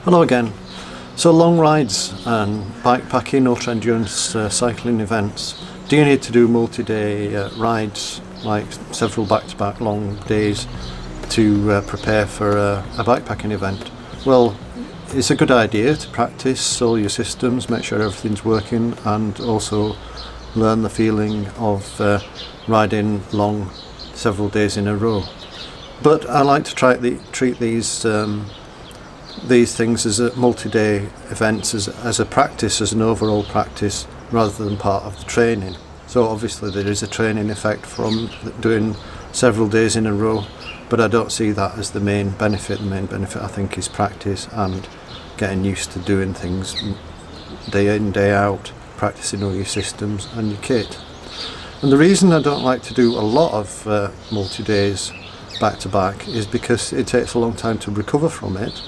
Hello again. So long rides and bikepacking, ultra endurance cycling events, do you need to do multi-day rides, like several back-to-back long days to prepare for a bikepacking event? Well, it's a good idea to practice all your systems, make sure everything's working, and also learn the feeling of riding long several days in a row. But I like to treat these things as a multi-day events, as a practice, as an overall practice, rather than part of the training. So obviously there is a training effect from doing several days in a row, but I don't see that as the main benefit. The main benefit, I think, is practice and getting used to doing things day in, day out, practicing all your systems and your kit. And the reason I don't like to do a lot of multi-days back to back is because it takes a long time to recover from it.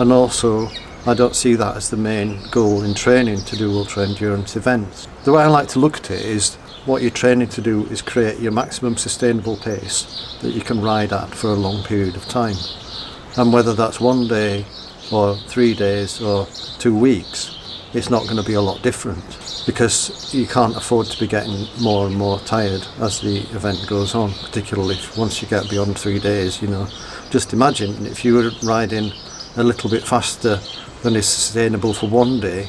And also, I don't see that as the main goal in training, to do ultra endurance events. The way I like to look at it is, what you're training to do is create your maximum sustainable pace that you can ride at for a long period of time. And whether that's 1 day or 3 days or 2 weeks, it's not going to be a lot different, because you can't afford to be getting more and more tired as the event goes on, particularly once you get beyond 3 days. Just imagine if you were riding a little bit faster than is sustainable for 1 day,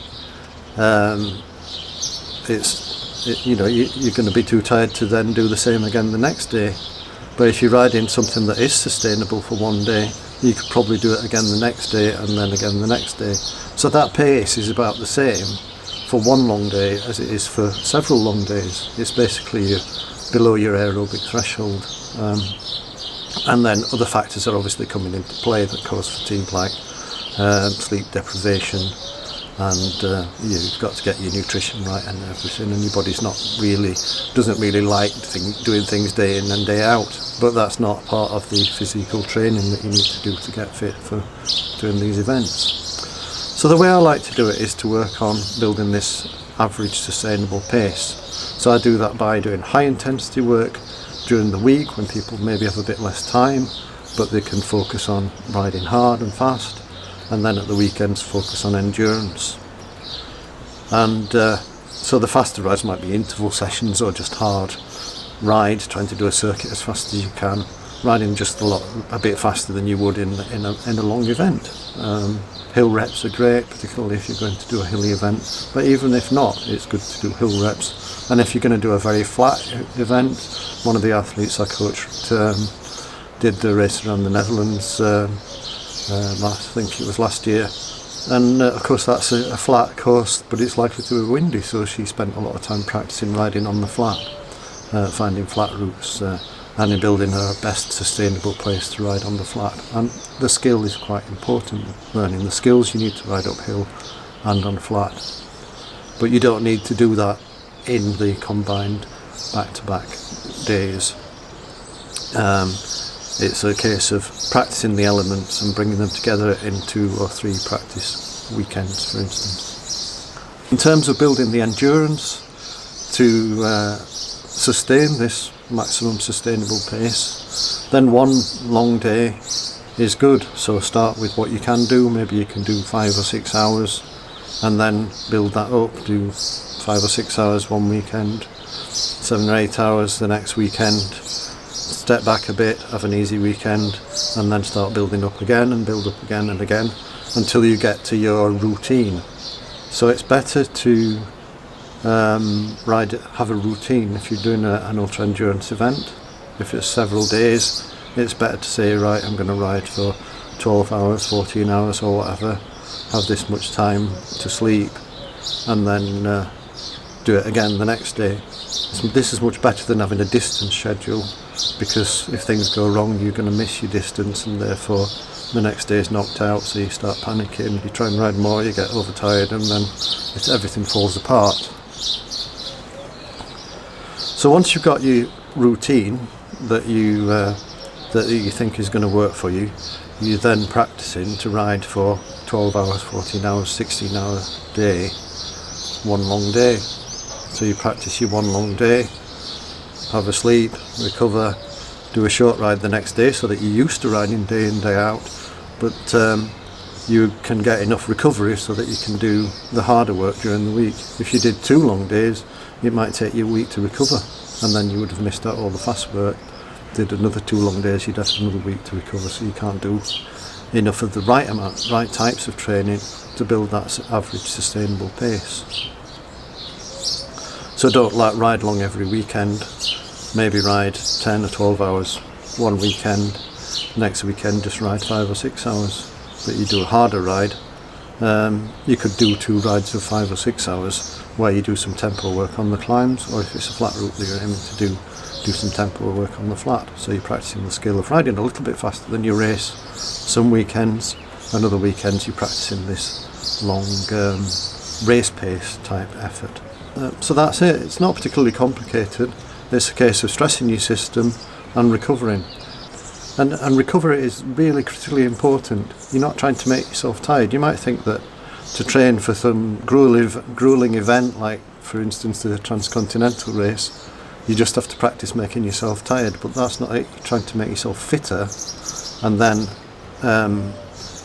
you're going to be too tired to then do the same again the next day. But if you're riding something that is sustainable for 1 day, you could probably do it again the next day and then again the next day. So that pace is about the same for one long day as it is for several long days. It's basically below your aerobic threshold. And then other factors are obviously coming into play that cause fatigue, like sleep deprivation, and you've got to get your nutrition right and everything, and your body's doesn't really like doing things day in and day out. But that's not part of the physical training that you need to do to get fit for doing these events. So the way I like to do it is to work on building this average sustainable pace. So I do that by doing high intensity work during the week when people maybe have a bit less time, but they can focus on riding hard and fast, and then at the weekends focus on endurance. And so the faster rides might be interval sessions or just hard ride, trying to do a circuit as fast as you can, riding just a bit faster than you would in a long event. Hill reps are great, particularly if you're going to do a hilly event, but even if not, it's good to do hill reps. And if you're going to do a very flat event, one of the athletes I coached did the race around the Netherlands, I think it was last year, and of course that's a flat course, but it's likely to be windy, so she spent a lot of time practicing riding on the flat, finding flat routes, and in building her best sustainable place to ride on the flat. And the skill is quite important, learning the skills you need to ride uphill and on flat. But you don't need to do that in the combined back-to-back days. It's a case of practicing the elements and bringing them together in 2 or 3 practice weekends, for instance. In terms of building the endurance to sustain this maximum sustainable pace, then 1 long day is good. So start with what you can do. Maybe you can do 5 or 6 hours, and then build that up. Do 5 or 6 hours one weekend, 7 or 8 hours the next weekend. Step back a bit, have an easy weekend, and then start building up again and build up again and again until you get to your routine. So it's better to have a routine if you're doing an ultra endurance event. If it's several days, it's better to say, right, I'm going to ride for 12 hours, 14 hours or whatever, have this much time to sleep, and then do it again the next day. This is much better than having a distance schedule, because if things go wrong you're going to miss your distance, and therefore the next day is knocked out, so you start panicking, you try and ride more, you get overtired, and then everything falls apart. So once you've got your routine that you think is going to work for you, you're then practicing to ride for 12 hours, 14 hours, 16 hour day, 1 long day. So you practice your 1 long day, have a sleep, recover, do a short ride the next day so that you're used to riding day in, day out. But you can get enough recovery so that you can do the harder work during the week. If you did 2 long days, it might take you a week to recover, and then you would have missed out all the fast work. Did another 2 long days, you'd have another week to recover, so you can't do enough of the right amount, right types of training to build that average sustainable pace. So don't ride long every weekend. Maybe ride 10 or 12 hours one weekend, next weekend just ride 5 or 6 hours. But you do a harder ride. You could do 2 rides of 5 or 6 hours where you do some tempo work on the climbs, or if it's a flat route that you're aiming to do some tempo work on the flat. So you're practicing the skill of riding a little bit faster than your race some weekends, and other weekends you're practicing this long race pace type effort. So that's it. It's not particularly complicated. It's a case of stressing your system and recovering. And recovery is really critically important. You're not trying to make yourself tired. You might think that to train for some grueling event, like for instance the Transcontinental race, you just have to practice making yourself tired, but that's not it. You're trying to make yourself fitter and then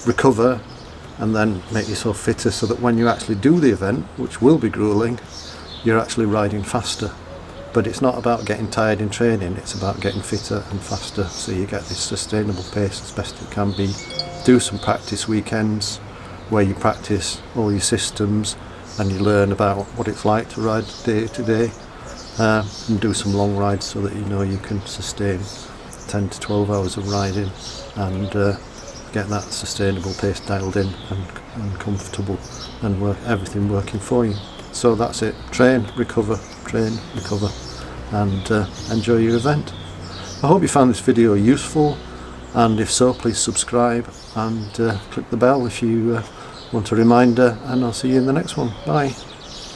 recover and then make yourself fitter so that when you actually do the event, which will be grueling, you're actually riding faster. But it's not about getting tired in training, it's about getting fitter and faster so you get this sustainable pace as best it can be. Do some practice weekends where you practice all your systems and you learn about what it's like to ride day to day, and do some long rides so that you know you can sustain 10 to 12 hours of riding and get that sustainable pace dialed in and comfortable and everything working for you. So that's it. Train, recover, and enjoy your event. I hope you found this video useful, and if so, please subscribe and click the bell if you want a reminder, and I'll see you in the next one. Bye.